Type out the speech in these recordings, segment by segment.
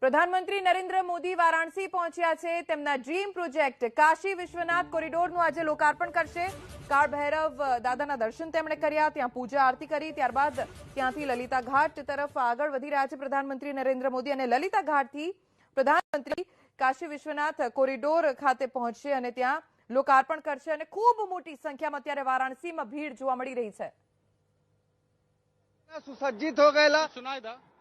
પ્રધાનમંત્રી નરેન્દ્ર મોદી વારાણસી પહોંચ્યા છે। તેમના ડ્રીમ પ્રોજેક્ટ કાશી વિશ્વનાથ કોરિડોરનું આજે લોકાર્પણ કરશે। કાળ ભૈરવ દાદાના દર્શન તેમણે કર્યા, ત્યાં પૂજા આરતી કરી, ત્યારબાદ ત્યાંથી લલિતા ઘાટ તરફ આગળ વધી રહ્યા છે પ્રધાનમંત્રી નરેન્દ્ર મોદી અને લલિતા ઘાટથી પ્રધાનમંત્રી કાશી વિશ્વનાથ કોરિડોર ખાતે પહોંચશે અને ત્યાં લોકાર્પણ કરશે અને ખૂબ મોટી સંખ્યામાં અત્યારે વારાણસીમાં ભીડ જોવા મળી રહી છે। सुसज्जित हो गए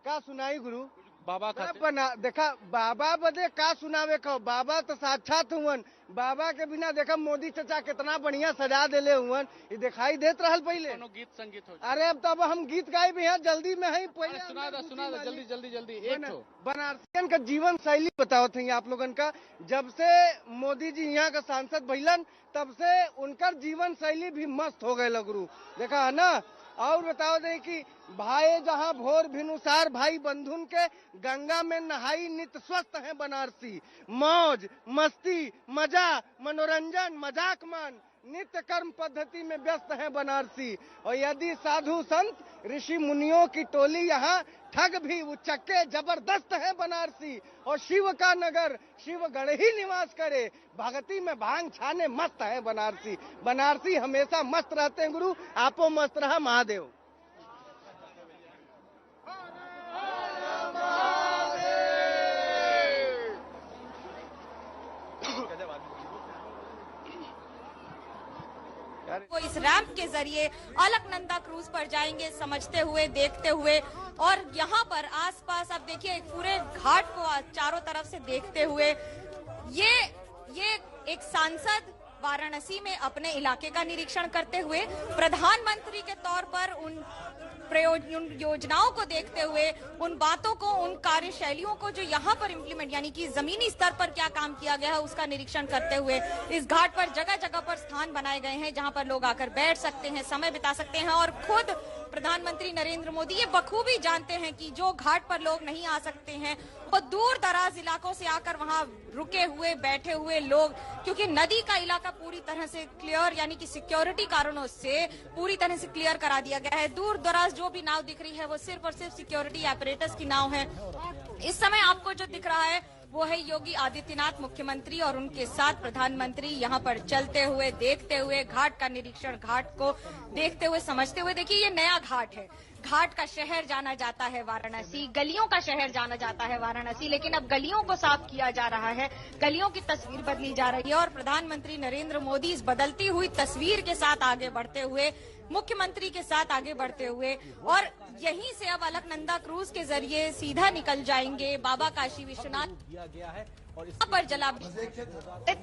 का सुनाई गुरु बाबा बना देखा बाबा बदे का सुनावे कहो, बाबा तो साक्षात हुवन। बाबा के बिना देखा मोदी चचा कितना बढ़िया सजा देले हुवन, ये दिखाई देत रहल पहले गीत संगीत हो। अरे अब तब हम गीत गाए भी हैं, जल्दी में है पहले सुना जल्दी जल्दी जल्दी। एक तो बनारसियन का जीवन शैली बताओ थे आप लोगन का। जब से मोदी जी यहाँ का सांसद भइलन तब से उनका जीवन शैली भी मस्त हो गए गुरु, देखा है ना। और बताओ दे कि भाई जहाँ भोर भिनुसार भाई बंधुन के गंगा में नहाई नित्य स्वस्थ है बनारसी। मौज मस्ती मजा मनोरंजन मजाक मान नित्य कर्म पद्धति में व्यस्त है बनारसी। और यदि साधु संत ऋषि मुनियों की टोली यहाँ ठग भी उचक्के जबरदस्त है बनारसी। और शिव का नगर शिव गण ही निवास करे, भक्ति में भांग छाने मस्त है बनारसी। बनारसी हमेशा मस्त रहते हैं गुरु, आपो मस्त रहा महादेव। वो इस रैंप के जरिए अलकनंदा क्रूज पर जाएंगे, समझते हुए देखते हुए। और यहाँ पर आसपास आप देखिए पूरे घाट को चारों तरफ से देखते हुए ये एक सांसद वाराणसी में अपने इलाके का निरीक्षण करते हुए प्रधानमंत्री के तौर पर उन योजनाओं को देखते हुए, उन बातों को, उन कार्यशैलियों को जो यहाँ पर इम्प्लीमेंट यानी कि जमीनी स्तर पर क्या काम किया गया है उसका निरीक्षण करते हुए इस घाट पर जगह जगह पर स्थान बनाए गए हैं जहाँ पर लोग आकर बैठ सकते हैं, समय बिता सकते हैं। और खुद प्रधानमंत्री नरेंद्र मोदी ये बखूबी जानते हैं कि जो घाट पर लोग नहीं आ सकते हैं वो दूर दराज इलाकों से आकर वहां रुके हुए बैठे हुए लोग, क्योंकि नदी का इलाका पूरी तरह से क्लियर यानी कि सिक्योरिटी कारणों से पूरी तरह से क्लियर करा दिया गया है। दूर दराज जो भी नाव दिख रही है वो सिर्फ और सिर्फ सिक्योरिटी एपरेटस की नाव है। इस समय आपको जो दिख रहा है वो है योगी आदित्यनाथ मुख्यमंत्री और उनके साथ प्रधानमंत्री यहाँ पर चलते हुए, देखते हुए, घाट का निरीक्षण, घाट को देखते हुए, समझते हुए। देखिए ये नया घाट है, घाट का शहर जाना जाता है वाराणसी, गलियों का शहर जाना जाता है वाराणसी, लेकिन अब गलियों को साफ किया जा रहा है, गलियों की तस्वीर बदली जा रही है। और प्रधानमंत्री नरेंद्र मोदी इस बदलती हुई तस्वीर के साथ आगे बढ़ते हुए, मुख्यमंत्री के साथ आगे बढ़ते हुए, और यहीं से अब अलकनंदा क्रूज के जरिए सीधा निकल जाएंगे बाबा काशी विश्वनाथ पर जलाभिषेक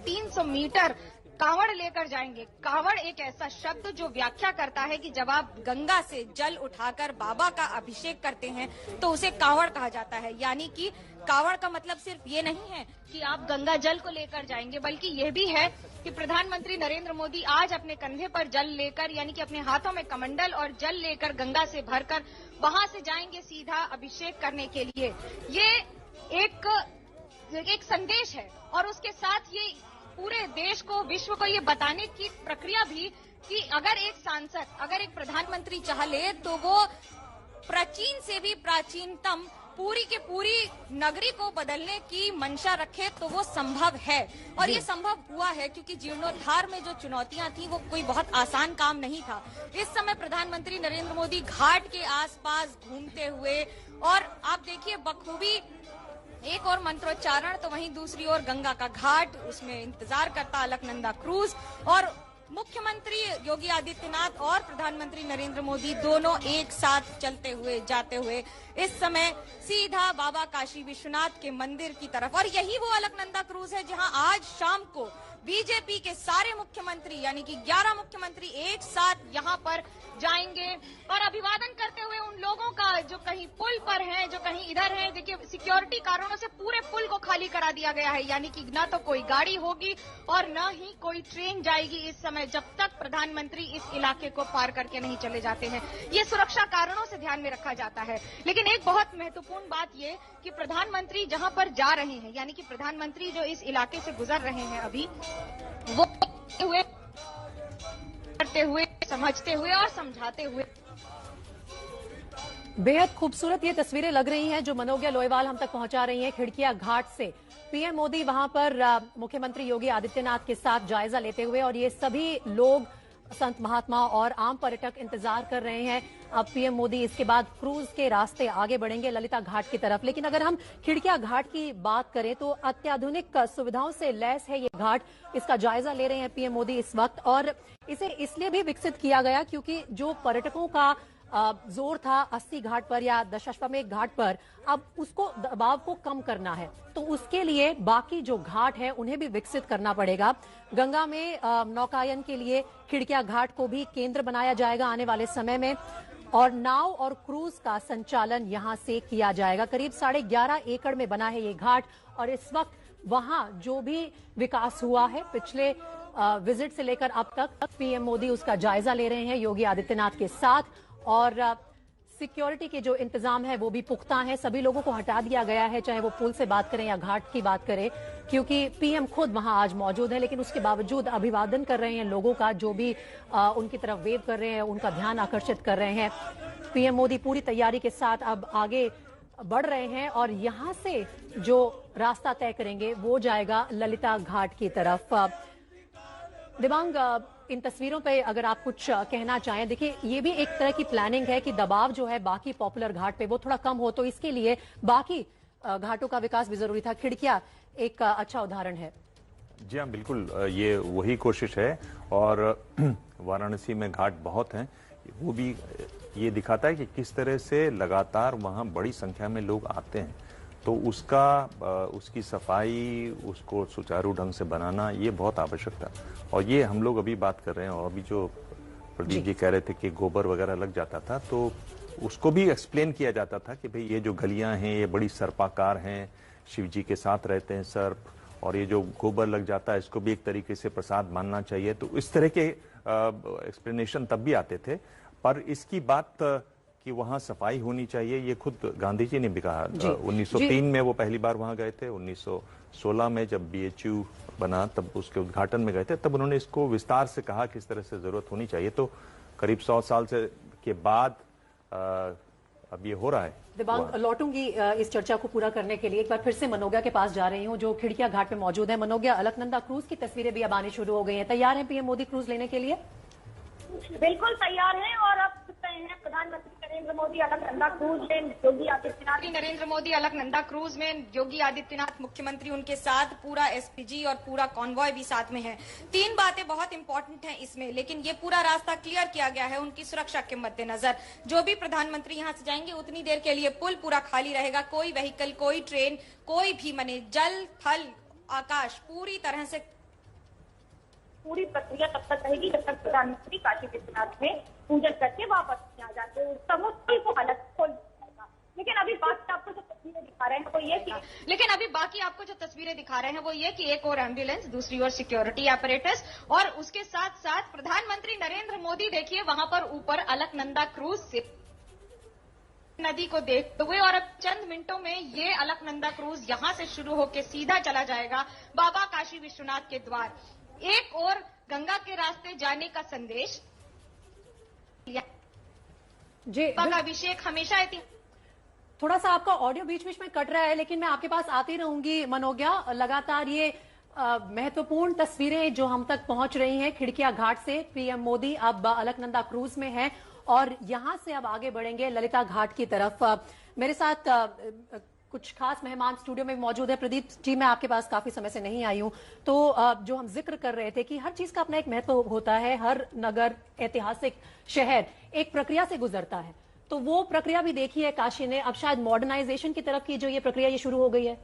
300 मीटर कांवड़ लेकर जाएंगे। कांवड़ एक ऐसा शब्द जो व्याख्या करता है कि जब आप गंगा से जल उठाकर बाबा का अभिषेक करते हैं तो उसे कांवड़ कहा जाता है। यानी कि कांवड़ का मतलब सिर्फ ये नहीं है कि आप गंगा जल को लेकर जाएंगे, बल्कि ये भी है कि प्रधानमंत्री नरेंद्र मोदी आज अपने कंधे पर जल लेकर यानी कि अपने हाथों में कमंडल और जल लेकर गंगा से भरकर वहां से जाएंगे सीधा अभिषेक करने के लिए। ये एक संदेश है और उसके साथ ये पूरे देश को, विश्व को ये बताने की प्रक्रिया भी कि अगर एक सांसद, अगर एक प्रधानमंत्री चाह ले तो वो प्राचीन से भी प्राचीनतम पूरी के पूरी नगरी को बदलने की मंशा रखे तो वो संभव है। और ये संभव हुआ है क्योंकि जीर्णोद्धार में जो चुनौतियां थी वो कोई बहुत आसान काम नहीं था। इस समय प्रधानमंत्री नरेंद्र मोदी घाट के आसपास घूमते हुए, और आप देखिए बखूबी एक और मंत्रोच्चारण तो वहीं दूसरी ओर गंगा का घाट, उसमें इंतजार करता अलकनंदा क्रूज। और मुख्यमंत्री योगी आदित्यनाथ और प्रधानमंत्री नरेंद्र मोदी दोनों एक साथ चलते हुए, जाते हुए इस समय सीधा बाबा काशी विश्वनाथ के मंदिर की तरफ। और यही वो अलकनंदा क्रूज है जहां आज शाम को बीजेपी के सारे मुख्यमंत्री यानी कि 11 मुख्यमंत्री एक साथ यहां पर जाएंगे और अभिवादन करते हुए उन लोगों का जो कहीं पुल पर हैं, जो कहीं इधर हैं। देखिए सिक्योरिटी कारणों से पूरे पुल को खाली करा दिया गया है, यानी कि न तो कोई गाड़ी होगी और न ही कोई ट्रेन जाएगी इस समय, जब तक प्रधानमंत्री इस इलाके को पार करके नहीं चले जाते हैं। ये सुरक्षा कारणों से ध्यान में रखा जाता है। लेकिन एक बहुत महत्वपूर्ण बात ये कि प्रधानमंत्री जहां पर जा रहे हैं, यानी कि प्रधानमंत्री जो इस इलाके से गुजर रहे हैं अभी, वो करते हुए, समझते हुए और समझाते हुए बेहद खूबसूरत ये तस्वीरें लग रही हैं जो मनोज्ञा लोईवाल हम तक पहुंचा रही हैं खिड़किया घाट से। पीएम मोदी वहां पर मुख्यमंत्री योगी आदित्यनाथ के साथ जायजा लेते हुए, और ये सभी लोग संत महात्मा और आम पर्यटक इंतजार कर रहे हैं। अब पीएम मोदी इसके बाद क्रूज के रास्ते आगे बढ़ेंगे ललिता घाट की तरफ। लेकिन अगर हम खिड़किया घाट की बात करें तो अत्याधुनिक सुविधाओं से लैस है ये घाट। इसका जायजा ले रहे हैं पीएम मोदी इस वक्त, और इसे इसलिए भी विकसित किया गया क्योंकि जो पर्यटकों का जोर था 80 घाट पर या दशाश्वमेध घाट पर, अब उसको दबाव को कम करना है, तो उसके लिए बाकी जो घाट है उन्हें भी विकसित करना पड़ेगा। गंगा में नौकायन के लिए खिड़किया घाट को भी केंद्र बनाया जाएगा आने वाले समय में, और नाव और क्रूज का संचालन यहां से किया जाएगा। करीब 11.5 एकड़ में बना है ये घाट, और इस वक्त वहां जो भी विकास हुआ है पिछले विजिट से लेकर अब तक पीएम मोदी उसका जायजा ले रहे हैं योगी आदित्यनाथ के साथ। और सिक्योरिटी के जो इंतजाम है वो भी पुख्ता है। सभी लोगों को हटा दिया गया है, चाहे वो पुल से बात करें या घाट की बात करें, क्योंकि पीएम खुद वहां आज मौजूद है। लेकिन उसके बावजूद अभिवादन कर रहे हैं लोगों का, जो भी उनकी तरफ वेव कर रहे हैं, उनका ध्यान आकर्षित कर रहे हैं। पीएम मोदी पूरी तैयारी के साथ अब आगे बढ़ रहे हैं, और यहां से जो रास्ता तय करेंगे वो जाएगा ललिता घाट की तरफ। दिव्यांग, इन तस्वीरों पे अगर आप कुछ कहना चाहें। देखिए, ये भी एक तरह की प्लानिंग है कि दबाव जो है बाकी पॉपुलर घाट पे वो थोड़ा कम हो, तो इसके लिए बाकी घाटों का विकास भी जरूरी था। खिड़किया एक अच्छा उदाहरण है। जी हाँ, बिल्कुल ये वही कोशिश है, और वाराणसी में घाट बहुत हैं। वो भी ये दिखाता है कि किस तरह से लगातार वहाँ बड़ी संख्या में लोग आते हैं, तो उसकी सफाई, उसको सुचारू ढंग से बनाना ये बहुत आवश्यक था। और ये हम लोग अभी बात कर रहे हैं, और अभी जो प्रदीप जी कह रहे थे कि गोबर वगैरह लग जाता था, तो उसको भी एक्सप्लेन किया जाता था कि भाई ये जो गलियां हैं ये बड़ी सर्पाकार हैं, शिव जी के साथ रहते हैं सर्प, और ये जो गोबर लग जाता है इसको भी एक तरीके से प्रसाद मानना चाहिए। तो इस तरह के एक्सप्लेनेशन तब भी आते थे, पर इसकी बात कि वहाँ सफाई होनी चाहिए ये खुद गांधी जी ने भी कहा। 1903 में वो पहली बार वहाँ गए थे, 1916 में जब BHU बना तब उसके उद्घाटन में गए थे, तब उन्होंने इसको विस्तार से कहा किस तरह से जरूरत होनी चाहिए। तो करीब 100 साल के बाद अब ये हो रहा है। दिव्यांग, लौटूंगी इस चर्चा को पूरा करने के लिए। एक बार फिर से मनोज्ञा के पास जा रही हूँ जो खिड़किया घाट पे मौजूद है। मनोज्ञा, अलकनंदा क्रूज की तस्वीरें भी अब आनी शुरू हो गई हैं। तैयार हैं पीएम मोदी क्रूज लेने के लिए? बिल्कुल तैयार हैं, और अब हैं प्रधानमंत्री नरेंद्र मोदी अलकनंदा क्रूज में योगी आदित्यनाथ। नरेंद्र मोदी अलकनंदा क्रूज में योगी आदित्यनाथ मुख्यमंत्री उनके साथ, पूरा SPG और पूरा कॉन्वॉय भी साथ में है। 3 बातें बहुत इंपॉर्टेंट हैं इसमें, लेकिन ये पूरा रास्ता क्लियर किया गया है उनकी सुरक्षा के मद्देनजर। जो भी प्रधानमंत्री यहाँ से जाएंगे उतनी देर के लिए पुल पूरा खाली रहेगा। कोई व्हीकल, कोई ट्रेन, कोई भी माने जल, थल, आकाश पूरी तरह से पूरी प्रक्रिया तब तक रहेगी जब तक प्रधानमंत्री काशी विश्वनाथ में पूजन करके वापस नहीं आ जाते। समुद्र को हालत खोल जाएगा। लेकिन अभी बाकी आपको जो तस्वीरें दिखा रहे हैं वो ये कि एक और एम्बुलेंस, दूसरी ओर सिक्योरिटी apparatus, और उसके साथ साथ प्रधानमंत्री नरेंद्र मोदी देखिए वहां पर ऊपर अलकनंदा क्रूज से नदी को देखते हुए, और अब चंद मिनटों में ये अलकनंदा क्रूज यहां से शुरू होकर सीधा चला जाएगा बाबा काशी विश्वनाथ के द्वार। एक और गंगा के रास्ते जाने का संदेश जी। का अभिषेक हमेशा थोड़ा सा आपका ऑडियो बीच बीच में कट रहा है, लेकिन मैं आपके पास आती रहूंगी मनोज्ञा। लगातार ये महत्वपूर्ण तस्वीरें जो हम तक पहुंच रही हैं खिड़किया घाट से। पीएम मोदी अब अलकनंदा क्रूज में है, और यहां से अब आगे बढ़ेंगे ललिता घाट की तरफ। मेरे साथ कुछ खास मेहमान स्टूडियो में मौजूद है। प्रदीप जी, मैं आपके पास काफी समय से नहीं आई हूं, तो जो हम जिक्र कर रहे थे कि हर चीज का अपना एक महत्व होता है। हर नगर, ऐतिहासिक शहर एक प्रक्रिया से गुजरता है, तो वो प्रक्रिया भी देखी है काशी ने। अब शायद मॉडर्नाइजेशन की तरफ की जो ये प्रक्रिया ये शुरू हो गई है।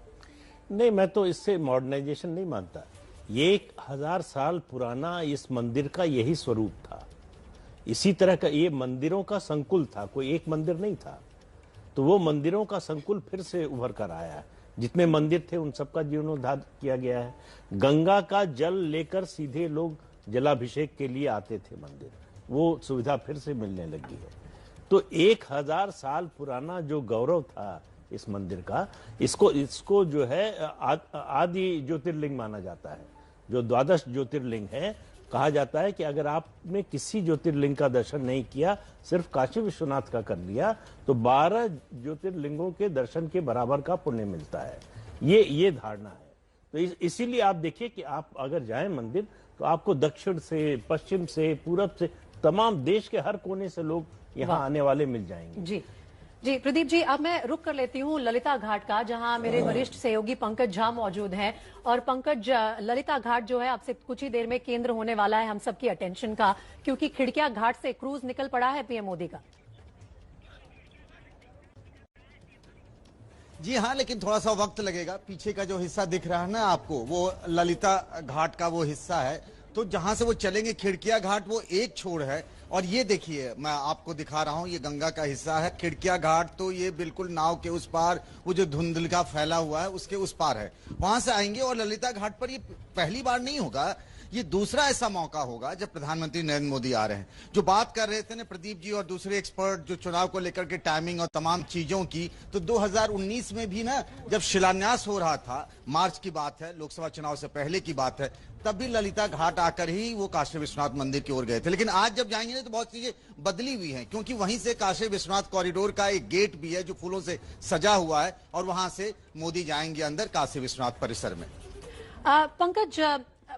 नहीं, मैं तो इससे मॉडर्नाइजेशन नहीं मानता। ये 1000 साल पुराना इस मंदिर का यही स्वरूप था। इसी तरह का ये मंदिरों का संकुल था, कोई एक मंदिर नहीं था। तो वो मंदिरों का संकुल फिर से उभर कर आया है। जितने मंदिर थे उन सबका जीर्णोद्धार किया गया है। गंगा का जल लेकर सीधे लोग जलाभिषेक के लिए आते थे मंदिर, वो सुविधा फिर से मिलने लगी है। तो 1000 साल पुराना जो गौरव था इस मंदिर का, इसको जो है आदि ज्योतिर्लिंग माना जाता है। जो 12 ज्योतिर्लिंग है, कहा जाता है कि अगर आपने किसी ज्योतिर्लिंग का दर्शन नहीं किया, सिर्फ काशी विश्वनाथ का कर लिया, तो 12 ज्योतिर्लिंगों के दर्शन के बराबर का पुण्य मिलता है। ये धारणा है। तो इसीलिए आप देखिए कि आप अगर जाएं मंदिर तो आपको दक्षिण से, पश्चिम से, पूरब से, तमाम देश के हर कोने से लोग यहाँ आने वाले मिल जाएंगे। जी जी प्रदीप जी, अब मैं रुक कर लेती हूँ ललिता घाट का, जहां मेरे वरिष्ठ सहयोगी पंकज झा मौजूद हैं। और पंकज, ललिता घाट जो है अब से कुछ ही देर में केंद्र होने वाला है हम सबकी अटेंशन का, क्योंकि खिड़किया घाट से क्रूज निकल पड़ा है पीएम मोदी का। जी हाँ, लेकिन थोड़ा सा वक्त लगेगा। पीछे का जो हिस्सा दिख रहा है ना आपको, वो ललिता घाट का वो हिस्सा है। तो जहां से वो चलेंगे खिड़किया घाट, वो एक छोर है। और ये देखिए, मैं आपको दिखा रहा हूँ, ये गंगा का हिस्सा है। खिड़किया घाट तो ये बिल्कुल नाव के उस पार, वो जो धुंधल का फैला हुआ है उसके उस पार है, वहां से आएंगे। और ललिता घाट पर ये पहली बार नहीं होगा, ये दूसरा ऐसा मौका होगा जब प्रधानमंत्री नरेंद्र मोदी आ रहे हैं। जो बात कर रहे थे ना प्रदीप जी और दूसरे एक्सपर्ट, जो चुनाव को लेकर के टाइमिंग और तमाम चीजों की, तो 2019 में भी ना जब शिलान्यास हो रहा था, मार्च की बात है, लोकसभा चुनाव से पहले की बात है, तब भी ललिता घाट आकर ही वो काशी विश्वनाथ मंदिर की ओर गए थे। लेकिन आज जब जाएंगे ना तो बहुत चीजें बदली हुई हैं, क्योंकि वहीं से काशी विश्वनाथ कॉरिडोर का एक गेट भी है जो फूलों से सजा हुआ है, और वहां से मोदी जाएंगे अंदर काशी विश्वनाथ परिसर में। पंकज,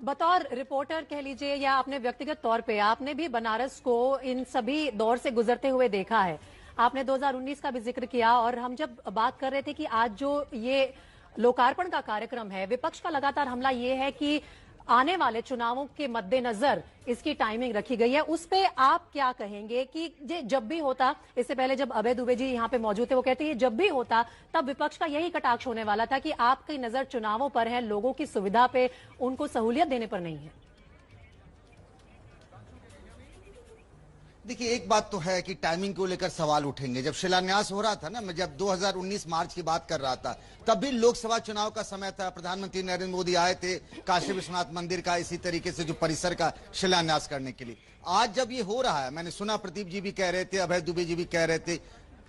बतौर रिपोर्टर कह लीजिए या अपने व्यक्तिगत तौर पे, आपने भी बनारस को इन सभी दौर से गुजरते हुए देखा है। आपने 2019 का भी जिक्र किया, और हम जब बात कर रहे थे कि आज जो ये लोकार्पण का कार्यक्रम है, विपक्ष का लगातार हमला ये है कि आने वाले चुनावों के मद्देनजर इसकी टाइमिंग रखी गई है। उस पे आप क्या कहेंगे कि ये जब भी होता, इससे पहले जब अभय दुबे जी यहाँ पे मौजूद थे, वो कहते हैं जब भी होता तब विपक्ष का यही कटाक्ष होने वाला था कि आपकी नजर चुनावों पर है, लोगों की सुविधा पे, उनको सहूलियत देने पर नहीं है। देखिए, एक बात तो है कि टाइमिंग को लेकर सवाल उठेंगे। जब शिलान्यास हो रहा था ना, मैं जब 2019 मार्च की बात कर रहा था, तब भी लोकसभा चुनाव का समय था। प्रधानमंत्री नरेंद्र मोदी आए थे काशी विश्वनाथ मंदिर का इसी तरीके से जो परिसर का शिलान्यास करने के लिए। आज जब ये हो रहा है, मैंने सुना प्रदीप जी भी कह रहे थे, अभय दुबे जी भी कह रहे थे,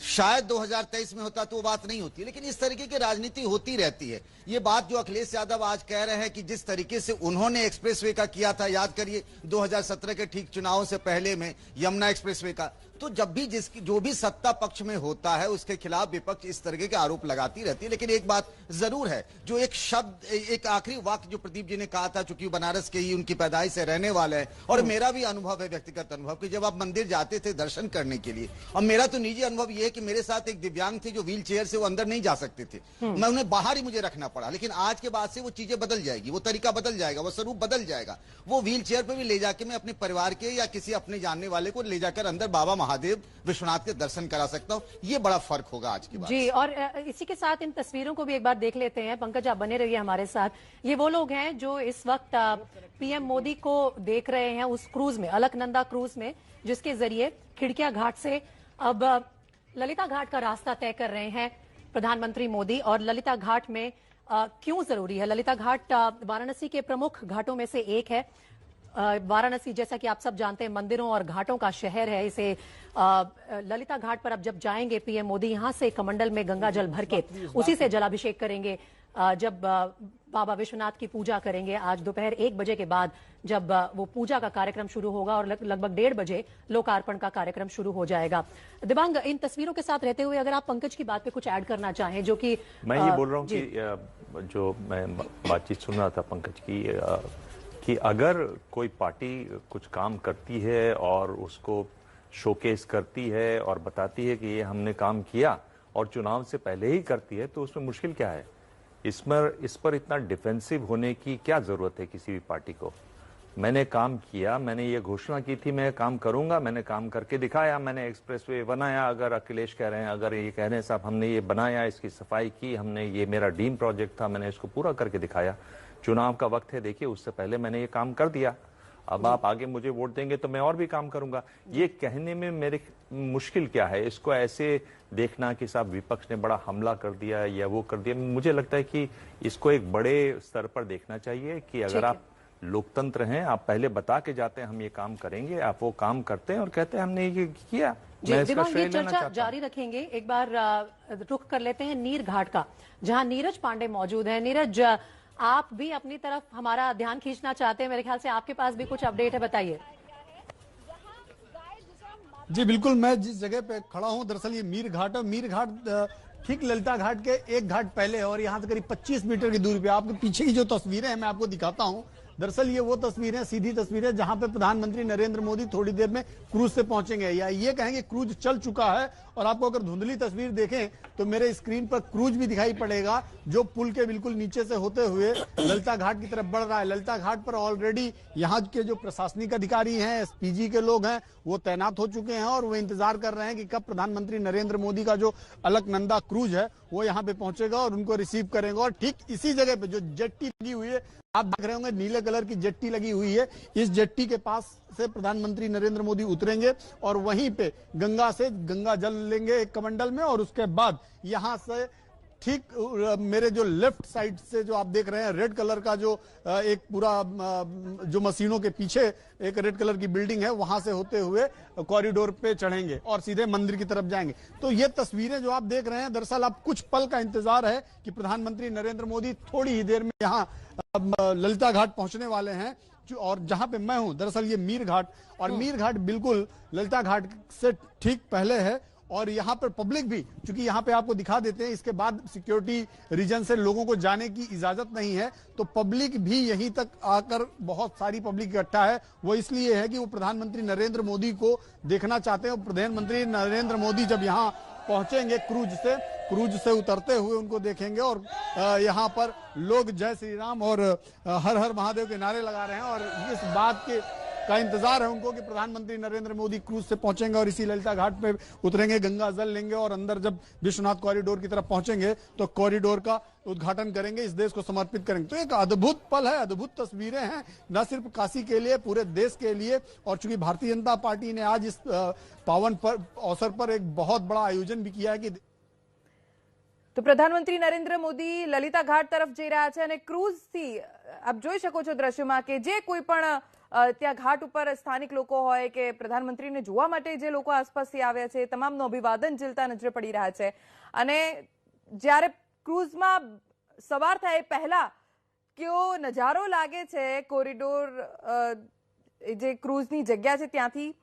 शायद 2023 में होता तो वो बात नहीं होती, लेकिन इस तरीके की राजनीति होती रहती है। ये बात जो अखिलेश यादव आज कह रहे हैं कि जिस तरीके से उन्होंने एक्सप्रेसवे का किया था, याद करिए 2017 के ठीक चुनावों से पहले में यमुना एक्सप्रेसवे का, तो जब भी जो भी सत्ता पक्ष में होता है उसके खिलाफ विपक्ष इस तरीके के आरोप लगाती रहती है। लेकिन एक बात जरूर है, जो एक शब्द, एक आखिरी वाक्य जो प्रदीप जी ने कहा था, चूंकि बनारस के ही उनकी पैदाइश से रहने वाले हैं, और मेरा भी अनुभव है, व्यक्तिगत अनुभव, कि जब आप मंदिर जाते थे दर्शन करने के लिए, और मेरा तो निजी अनुभव यह है कि मेरे साथ एक दिव्यांग थे जो व्हील चेयर से वो अंदर नहीं जा सकते थे, मैं उन्हें बाहर ही मुझे रखना पड़ा। लेकिन आज के बाद से वो चीजें बदल जाएगी, वो तरीका बदल जाएगा, वो स्वरूप बदल जाएगा। वो व्हील चेयर पर भी ले जाके मैं अपने परिवार के या किसी अपने जानने वाले को ले जाकर अंदर बाबा महादेव विश्वनाथ के दर्शन करा सकता हूं। ये बड़ा फर्क होगा आज की बात जी। और इसी के साथ इन तस्वीरों को भी एक बार देख लेते हैं। पंकज, आप बने रहिए हमारे साथ। ये वो लोग हैं जो इस वक्त पीएम मोदी को देख रहे हैं उस क्रूज में, अलकनंदा क्रूज में, जिसके जरिए खिड़किया घाट से अब ललिता घाट का रास्ता तय कर रहे हैं प्रधानमंत्री मोदी। और ललिता घाट में क्यों जरूरी है? ललिता घाट वाराणसी के प्रमुख घाटों में से एक है। वाराणसी, जैसा कि आप सब जानते हैं, मंदिरों और घाटों का शहर है। इसे ललिता घाट पर अब जब जाएंगे पीएम मोदी, यहां से कमंडल में गंगा जल भर के उसी से जलाभिषेक करेंगे। जब बाबा विश्वनाथ की पूजा करेंगे आज दोपहर 1 बजे के बाद, जब वो पूजा का कार्यक्रम शुरू होगा, और लगभग 1:30 बजे लोकार्पण का कार्यक्रम शुरू हो जाएगा। दिबांग, इन तस्वीरों के साथ रहते हुए अगर आप पंकज की बात पे कुछ ऐड करना चाहें, जो कि मैं ये बोल रहा हूँ कि जो मैं बातचीत सुन रहा था पंकज की, कि अगर कोई पार्टी कुछ काम करती है और उसको शोकेस करती है और बताती है कि ये हमने काम किया, और चुनाव से पहले ही करती है, तो उसमें मुश्किल क्या है? इस पर इतना डिफेंसिव होने की क्या जरूरत है किसी भी पार्टी को? मैंने काम किया, मैंने ये घोषणा की थी मैं काम करूंगा, मैंने काम करके दिखाया, मैंने एक्सप्रेसवे बनाया। अगर अखिलेश कह रहे हैं, अगर ये कह रहे हैं साहब हमने ये बनाया, इसकी सफाई की हमने, ये मेरा ड्रीम प्रोजेक्ट था, मैंने इसको पूरा करके दिखाया। चुनाव का वक्त है, देखिए उससे पहले मैंने ये काम कर दिया, अब आप आगे मुझे वोट देंगे तो मैं और भी काम करूंगा। ये कहने में मेरे मुश्किल क्या है? इसको ऐसे देखना कि साहब विपक्ष ने बड़ा हमला कर दिया या वो कर दिया, मुझे लगता है कि इसको एक बड़े स्तर पर देखना चाहिए कि अगर आप लोकतंत्र हैं, आप पहले बता के जाते हैं हम ये काम करेंगे, आप वो काम करते हैं और कहते हैं हमने ये किया। जी, दिबांग, ये चर्चा जारी रखेंगे। एक बार रुख कर लेते हैं नीर घाट का, जहां नीरज पांडे मौजूद है। नीरज, आप भी अपनी तरफ हमारा ध्यान खींचना चाहते हैं, मेरे ख्याल से आपके पास भी कुछ अपडेट है, बताइए। जी बिल्कुल, मैं जिस जगह पे खड़ा हूं दरअसल ये मीर घाट है। मीर घाट ठीक ललिता घाट के एक घाट पहले है और यहाँ से करीब 25 मीटर की दूरी पे आपके पीछे की जो तस्वीरें हैं मैं आपको दिखाता हूं। दरअसल ये वो तस्वीरें, सीधी तस्वीरें जहां पे प्रधानमंत्री नरेंद्र मोदी थोड़ी देर में क्रूज से पहुंचेंगे, या ये कहेंगे क्रूज चल चुका है। और आपको अगर धुंधली तस्वीर देखें तो मेरे स्क्रीन पर क्रूज भी दिखाई पड़ेगा जो पुल के बिल्कुल नीचे से होते हुए ललिता घाट की तरफ बढ़ रहा है। ललिता घाट पर ऑलरेडी यहाँ के जो प्रशासनिक अधिकारी हैं, एसपीजी के लोग हैं, वो तैनात हो चुके हैं और वो इंतजार कर रहे हैं कि कब प्रधानमंत्री नरेंद्र मोदी का जो अलकनंदा क्रूज है वो यहाँ पे पहुंचेगा और उनको रिसीव करेंगे। और ठीक इसी जगह पे जो जेट्टी लगी हुई है, आप देख रहे होंगे नीले कलर की जेट्टी लगी हुई है, इस जेट्टी के पास से प्रधानमंत्री नरेंद्र मोदी उतरेंगे और वहीं पे गंगा से गंगा जल लेंगे एक कमंडल में। और उसके बाद यहां से ठीक मेरे जो लेफ्ट साइड से जो आप देख रहे हैं रेड कलर का जो एक पूरा जो मशीनों के पीछे एक रेड कलर की बिल्डिंग है, वहां से होते हुए कॉरिडोर पे चढ़ेंगे और सीधे मंदिर की तरफ जाएंगे। तो ये तस्वीरें जो आप देख रहे हैं, दरअसल आप कुछ पल का इंतजार है कि प्रधानमंत्री नरेंद्र मोदी थोड़ी ही देर में यहाँ ललिता घाट पहुंचने वाले हैं। और जहां पे मैं हूं दरअसल ये मीर घाट, और मीर घाट बिल्कुल ललिता घाट से ठीक पहले है। और यहाँ पर पब्लिक भी, क्योंकि यहाँ पे आपको दिखा देते हैं, इसके बाद सिक्योरिटी रीजन से लोगों को जाने की इजाजत नहीं है, तो पब्लिक भी यहीं तक आकर बहुत सारी पब्लिक इकट्ठा है। वो इसलिए है कि वो प्रधानमंत्री नरेंद्र मोदी को देखना चाहते हैं। प्रधानमंत्री नरेंद्र मोदी जब यहाँ पहुंचेंगे क्रूज से उतरते हुए उनको देखेंगे और यहाँ पर लोग जय श्री राम और हर हर महादेव के नारे लगा रहे हैं। और इस बात का इंतजार है उनको कि प्रधानमंत्री नरेंद्र मोदी क्रूज से पहुंचेंगे और इसी ललिता घाट पे उतरेंगे, गंगा जल लेंगे और अंदर जब विश्वनाथ कॉरिडोर की तरफ पहुंचेंगे तो कॉरिडोर का उद्घाटन करेंगे, इस देश को समर्पित करेंगे। तो एक अद्भुत पल है, अद्भुत तस्वीरें हैं, न सिर्फ काशी के लिए, पूरे देश के लिए। और चूंकि भारतीय जनता पार्टी ने आज इस पावन अवसर पर एक बहुत बड़ा आयोजन भी किया है कि તો પ્રધાનમંત્રી નરેન્દ્ર મોદી લલિતા ઘાટ તરફ જઈ રહ્યા છે અને ક્રૂઝથી આપ જોઈ શકો છો દ્રશ્યમાં કે જે કોઈ પણ ત્યાં ઘાટ ઉપર સ્થાનિક લોકો હોય કે પ્રધાનમંત્રીને જોવા માટે જે લોકો આસપાસથી આવ્યા છે તમામનું અભિવાદન ઝીલતા નજરે પડી રહ્યા છે। અને જ્યારે ક્રૂઝમાં સવાર થાય પહેલા કેવો નજારો લાગે છે, કોરિડોર જે ક્રૂઝની જગ્યા છે ત્યાંથી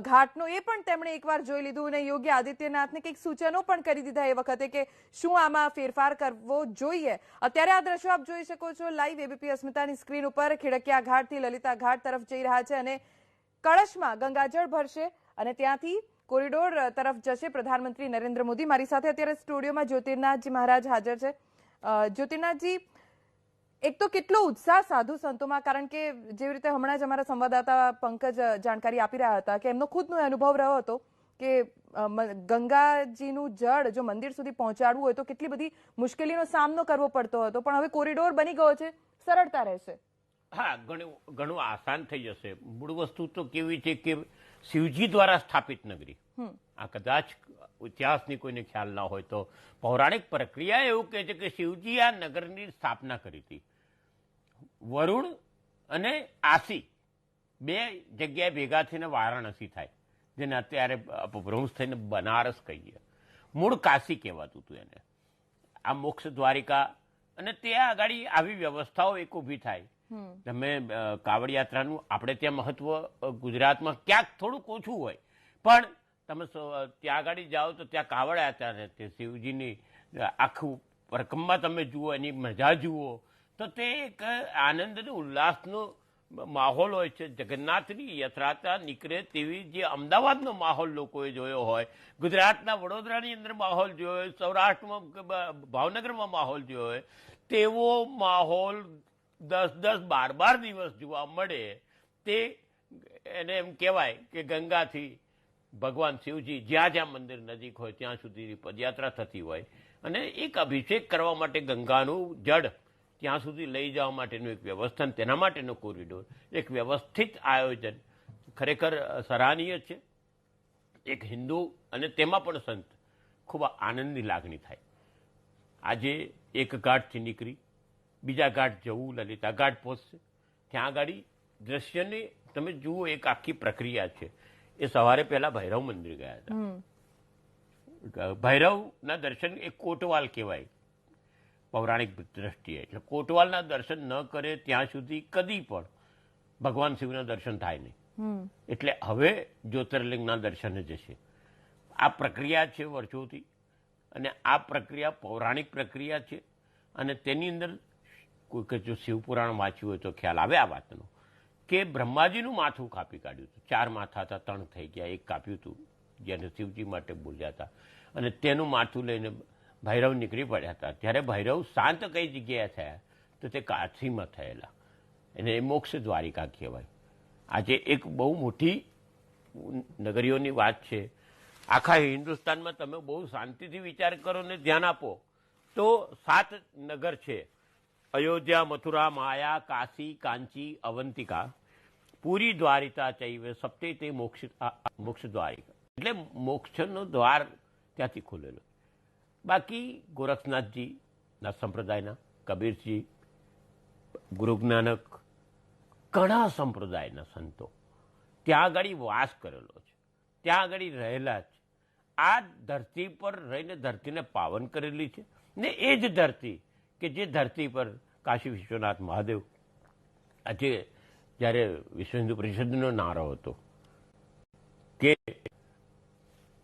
ઘાટનો એ પણ તેમણે એકવાર જોઈ લીધું અને યોગી આદિત્યનાથને કંઈક સૂચનો પણ કરી દીધા એ વખતે કે શું આમાં ફેરફાર કરવો જોઈએ। અત્યારે આ દ્રશ્યો આપ જોઈ શકો છો લાઈવ એબીપી અસ્મિતાની સ્ક્રીન ઉપર ખીડકિયા ઘાટથી લલિતા ઘાટ તરફ જઈ રહ્યા છે અને કળશમાં ગંગાજળ ભરશે અને ત્યાંથી કોરિડોર તરફ જશે પ્રધાનમંત્રી નરેન્દ્ર મોદી। મારી સાથે અત્યારે સ્ટુડિયોમાં જ્યોતિર્નાથજી મહારાજ હાજર છે। જ્યોતિર્નાથજી, એક તો કેટલો ઉત્સાહ સાધુ સંતોમાં, કારણ કે જેવી રીતે હમણાં જ અમારા સંવાદદાતા પંકજ જાણકારી આપી રહ્યા હતા કે એમનો ખુદનો અનુભવ રહ્યો હતો કે ગંગાજીનું જળ જો મંદિર સુધી પહોંચાડવું હોય તો કેટલી બધી મુશ્કેલીનો સામનો કરવો પડતો હતો, પણ હવે કોરિડોર બની ગયો છે, સરળતા રહેશે। હા, ઘણું આસાન થઈ જશે। મૂળ વસ્તુ તો કેવી છે કે શિવજી દ્વારા સ્થાપિત નગરી, આ કદાચ ઇતિહાસની કોઈને ખ્યાલ ના હોય તો પૌરાણિક પ્રક્રિયા એવું કહે છે કે શિવજી આ નગરની સ્થાપના કરી હતી। વરુણ અને આસી બે જગ્યાએ ભેગા થઈને વારાણસી થાય, જેને અત્યારે અપભ્રંશ થઈને બનારસ કહીએ। મૂળ કાશી કહેવાતું હતું એને, આ મોક્ષ દ્વારિકા। અને ત્યાં આગળ આવી વ્યવસ્થાઓ એક ઊભી થાય। તમે કાવડ યાત્રાનું આપણે ત્યાં મહત્વ ગુજરાતમાં ક્યાંક થોડુંક ઓછું હોય, પણ તમે ત્યાં આગળ જાઓ તો ત્યાં કાવડ યાત્રા રહેતી, શિવજીની આખું પરકમમાં તમે જુઓ, એની મજા જુઓ તો તે એક આનંદ અને ઉલ્લાસનો માહોલ હોય છે। જગન્નાથની યાત્રા નીકળે તેવી જે અમદાવાદનો માહોલ લોકોએ જોયો હોય, ગુજરાતના વડોદરાની અંદર માહોલ જોયો હોય, સૌરાષ્ટ્રમાં ભાવનગરમાં માહોલ જોયો હોય, તેવો માહોલ 10-12 દિવસ જોવા મળે। તે એને એમ કહેવાય કે ગંગાથી ભગવાન શિવજી જ્યાં જ્યાં મંદિર નજીક હોય ત્યાં સુધી પદયાત્રા થતી હોય અને એક અભિષેક કરવા માટે ગંગાનું જળ ત્યાં સુધી લઈ જવા માટેનું એક વ્યવસ્થાન, તેના માટેનો કોરિડોર, એક વ્યવસ્થિત આયોજન ખરેખર સરાહનીય છે। એક હિન્દુ અને તેમાં પણ સંત ખૂબ આનંદની લાગણી થાય। આજે એક ઘાટથી નીકળી બીજા ઘાટ જવું, લલિતા ઘાટ પહોંચશે, ત્યાં આગળ દ્રશ્યને તમે જુઓ, એક આખી પ્રક્રિયા છે। એ સવારે પહેલા ભૈરવ મંદિર ગયા હતા। ભૈરવના દર્શન એક કોટવાલ કહેવાય, પૌરાણિક દ્રષ્ટિએ. એટલે કોટવાલના દર્શન ન કરે ત્યાં સુધી કદી પણ ભગવાન શિવના દર્શન થાય નહીં. એટલે હવે જ્યોતિર્લિંગના દર્શને જશે. આ પ્રક્રિયા છે વર્ષોથી, અને આ પ્રક્રિયા પૌરાણિક પ્રક્રિયા છે. અને તેની અંદર કોઈ જો શિવપુરાણ વાંચ્યું હોય તો ખ્યાલ આવે આ વાતનો, કે બ્રહ્માજીનું માથું કાપી કાઢ્યું હતું. 4 માથા હતા, 3 થઈ ગયા, એક કાપ્યું હતું જેને શિવજી માટે બોલ્યા હતા, અને તેનું માથું લઈને ભૈરવ નીકળી પડ્યા હતા. ત્યારે ભૈરવ શાંત કઈ જગ્યાએ થયા તો તે કાશીમાં થયેલા, એને એ મોક્ષ દ્વારિકા કહેવાય. આજે એક બહુ મોટી નગરીઓની વાત છે. આખા હિન્દુસ્તાનમાં તમે બહુ શાંતિથી વિચાર કરો ને ધ્યાન આપો તો 7 નગર છે: અયોધ્યા, મથુરા, માયા, કાશી, કાંચી, અવંતિકા, પૂરી, દ્વારિકા ચૈવ સપ્તે તે મોક્ષ દ્વારિકા. એટલે મોક્ષનો દ્વાર ત્યાંથી ખુલેલો. બાકી ગોરખનાથજીના સંપ્રદાયના, કબીરજી, ગુરુ જ્ઞાનક, ઘણા સંપ્રદાયના સંતો ત્યાં આગળ વાસ કરેલો છે, ત્યાં આગળ રહેલા છે. આ ધરતી પર રહીને ધરતીને પાવન કરેલી છે. ને એ જ ધરતી કે જે ધરતી પર કાશી વિશ્વનાથ મહાદેવ, આજે જ્યારે વિશ્વ હિન્દુ પરિષદનો નારો હતો કે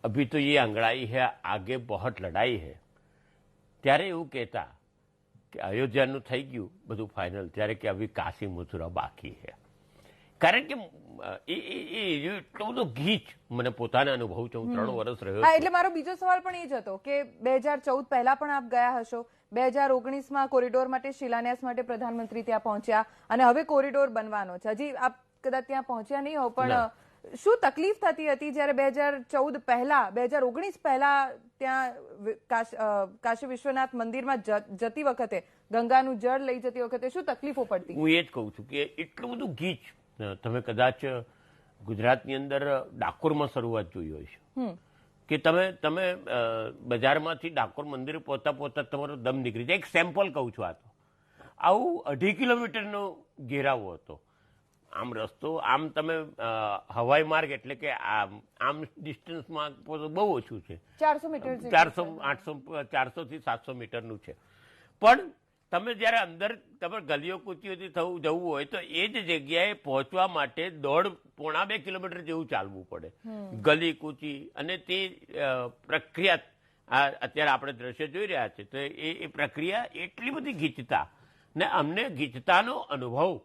અભી તો ये अंगड़ाई है, आगे बहुत लड़ाई है, ત્યારે એવું કહેતા કે અયોધ્યાનું થઈ ગયું બધું ફાઇનલ, ત્યારે કે અભી કાશી મથુરા બાકી છે. કારણ કે એટલો બધો ગીચ મને પોતાના અનુભવ છે. હું 3 વર્ષ રહ્યો. એટલે મારો બીજો સવાલ પણ એ જ હતો કે 2014 પહેલા પણ આપ ગયા હશો, 2019માં કોરિડોર માટે શિલાન્યાસ માટે પ્રધાનમંત્રી ત્યાં પહોંચ્યા, અને હવે કોરિડોર બનવાનો છે. હજી આપ કદાચ ત્યાં પહોંચ્યા નહીં હો, પણ શું તકલીફ થતી હતી જ્યારે 2014 પહેલા, 2019 પહેલા ત્યાં કાશી વિશ્વનાથ મંદિરમાં જતી વખતે, ગંગાનું જળ લઈ જતી વખતે શું તકલીફો પડતી? હું એ જ કહું છું કે એટલું બધું ગીચ. તમે કદાચ ગુજરાતની અંદર ડાકોરમાં શરૂઆત જોઈ હોય છે કે તમે બજારમાંથી ડાકોર મંદિર પહોંચતા તમારો દમ નીકળી જાય. એક સેમ્પલ કહું છું. આ તો આવું 2.5 કિલોમીટરનો ઘેરાવો હતો. આમ રસ્તો, આમ તમે હવાઈ માર્ગ એટલે કે આમ ડિસ્ટન્સમાં બહુ ઓછું છે, 400 મીટર, 400 થી 700 મીટરનું છે. પણ તમે જ્યારે અંદર તમે ગલીઓ કૂચીઓથી જવું હોય તો એ જ જગ્યાએ પહોંચવા માટે 1.5-2 કિલોમીટર જેવું ચાલવું પડે, ગલી કૂચી. અને તે પ્રક્રિયા અત્યારે આપણે દ્રશ્ય જોઈ રહ્યા છે તો એ પ્રક્રિયા એટલી બધી ગીચતા, ને અમને ગીચતાનો અનુભવ.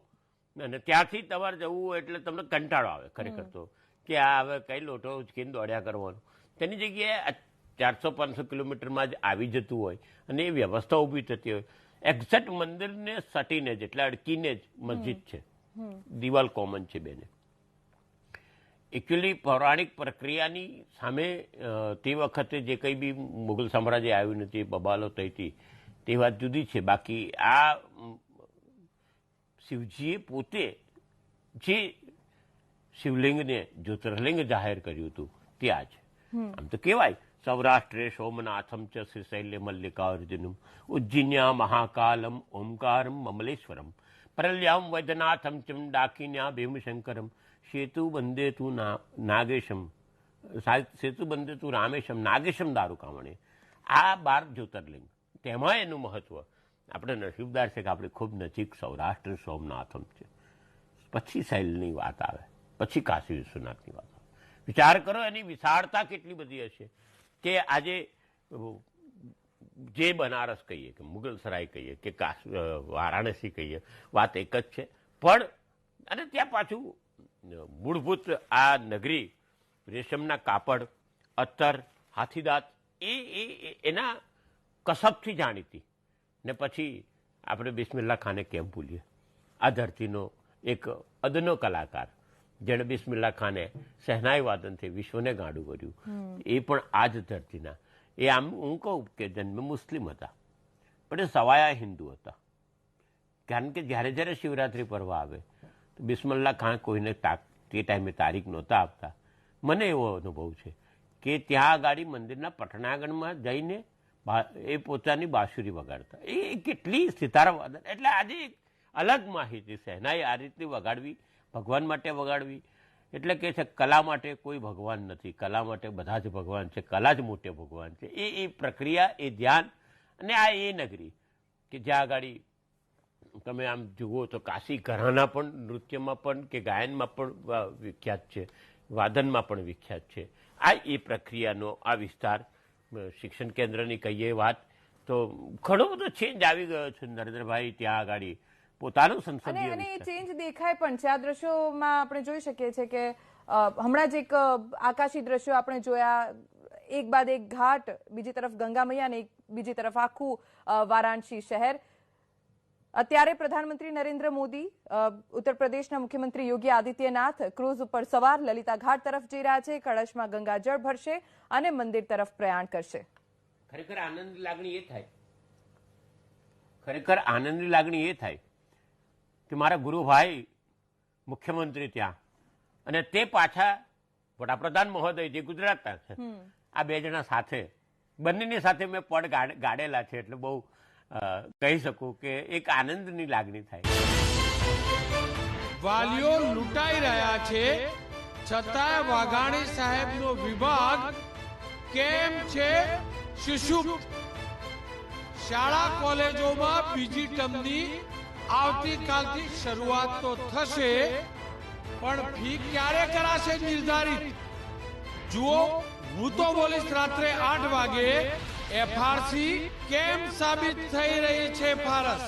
અને ત્યાંથી તમારે જવું હોય એટલે તમને કંટાળો આવે ખરેખર તો, કે આ હવે કઈ લોટો ઉચકીને દોડ્યા કરવાનું. તેની જગ્યાએ 400-500 કિલોમીટરમાં જ આવી જતું હોય, અને એ વ્યવસ્થા ઊભી થતી હોય. એક્ઝેક્ટ મંદિરને સટીને જ, એટલે અડકીને જ મસ્જિદ છે, દિવાલ કોમન છે બેને. એકચ્યુઅલી પૌરાણિક પ્રક્રિયાની સામે તે વખતે જે કંઈ બી મુઘલ સામ્રાજ્ય આવ્યું નથી, બબાલો થઈ હતી, તે વાત જુદી છે. બાકી આ શિવજીએ પોતે જે શિવલિંગને જ્યોતિર્લિંગ જાહેર કર્યું હતું તે આ છે. આમ તો કહેવાય સૌરાષ્ટ્રે સોમનાથમ ચ શ્રીશૈલ્ય મલ્લિકાર્જુનમ, ઉજ્જિન્યા મહાકાલમ ઓમકારમ મમલેશ્વરમ, પરલ્યામ વૈદ્યનાથમ ચમ ડાકિન્યા ભીમશંકરમ, સેતુ બંદે તું નાગેશમ, સેતુ બંદે તું રામેશમ, નાગેશમ દારૂકામણે. આ 12 જ્યોતિર્લિંગ, તેમાં એનું મહત્વ. આપણે નસીબદાર છે કે આપણે ખૂબ નજીક સૌરાષ્ટ્ર સોમનાથમ છે. પછી શૈલની વાત આવે, પછી કાશી વિશ્વનાથની વાત આવે. વિચાર કરો એની વિશાળતા કેટલી બધી હશે કે આજે જે બનારસ કહીએ કે મુગલસરાય કહીએ કે વારાણસી કહીએ, વાત એક જ છે. પણ અને ત્યાં પાછું મૂળભૂત આ નગરી રેશમના કાપડ, અત્તર, હાથીદાંત એના કસબથી જાણીતી. ને પછી આપણે બિસ્મિલ્લા ખાને કેમ ભૂલીએ? આ ધરતીનો એક અદનો કલાકાર જેણે બિસ્મિલ્લા ખાને શહેનાઈ વાદનથી વિશ્વને ગાંડું કર્યું, એ પણ આ જ ધરતીના. એ આમ હું કહું કે જન્મે મુસ્લિમ હતા, પણ એ સવાયા હિન્દુ હતા. કારણ કે જ્યારે જ્યારે શિવરાત્રિ પર્વ આવે તો બિસ્મિલ્લા ખાન કોઈને તે ટાઈમે તારીખ નહોતા આપતા. મને એવો અનુભવ છે કે ત્યાં આગળ મંદિરના પટનાગણમાં જઈને એ પોતાની બાંસુરી વગાડતા. એ કેટલી સિતારા વાદન, એટલે આજે એક અલગ માહિતી. શહેનાઈ આ રીતની વગાડવી, ભગવાન માટે વગાડવી, એટલે કે છે કલા માટે કોઈ ભગવાન નથી, કલા માટે બધા જ ભગવાન છે, કલા જ મોટે ભગવાન છે. એ પ્રક્રિયા, એ ધ્યાન. અને આ એ નગરી કે જ્યાં આગળ તમે આમ જુઓ તો કાશી ઘરાના પણ નૃત્યમાં પણ કે ગાયનમાં પણ વિખ્યાત છે, વાદનમાં પણ વિખ્યાત છે. આ એ પ્રક્રિયાનો આ વિસ્તાર શિક્ષણ કેન્દ્રની કહીએ વાત તો ઘણો બધો ચેન્જ આવી ગયો છે નરેન્દ્રભાઈ ત્યાં આગળ પોતાનું સંસદીય અને એ ચેન્જ દેખાય પણ છે. આ દ્રશ્યોમાં આપણે જોઈ શકીએ છીએ કે હમણાં જ એક આકાશી દ્રશ્યો આપણે જોયા, એક બાદ એક ઘાટ, બીજી તરફ ગંગા મૈયા અને બીજી તરફ આખું વારાણસી શહેર. અત્યારે પ્રધાનમંત્રી નરેન્દ્ર મોદી, ઉત્તર પ્રદેશના મુખ્યમંત્રી યોગી આદિત્યનાથ ક્રૂઝ ઉપર સવાર લલિતા ઘાટ તરફ જઈ રહ્યા છે. કળશમાં ગંગાજળ ભરશે અને મંદિર તરફ પ્રયાણ કરશે. ખરેખર આનંદની લાગણી એ થાય કે મારા ગુરુભાઈ મુખ્યમંત્રી ત્યાં અને તે પાછા વડાપ્રધાન મહોદય જે ગુજરાતના છે, આ બે જણા સાથે, બંનેની સાથે મેં પડ ગાડેલા છે એટલે બહુ કહી શકું કે એક આનંદની લાગણી થાય. વાલીઓ લૂંટાઈ રહ્યા છે છતાંય વાઘાણી સાહેબનો વિભાગ કેમ છે સુષુપ્ત? શાળા કોલેજોમાં બીજી ટર્મની આવતીકાલથી શરૂઆત તો થશે, પણ ફી ક્યારે કરાશે નિર્ધારિત? જુઓ, હું તો બોલીશ રાત્રે 8 વાગે. એફઆરસી કેમ સાબિત થઈ રહી છે ફારસ?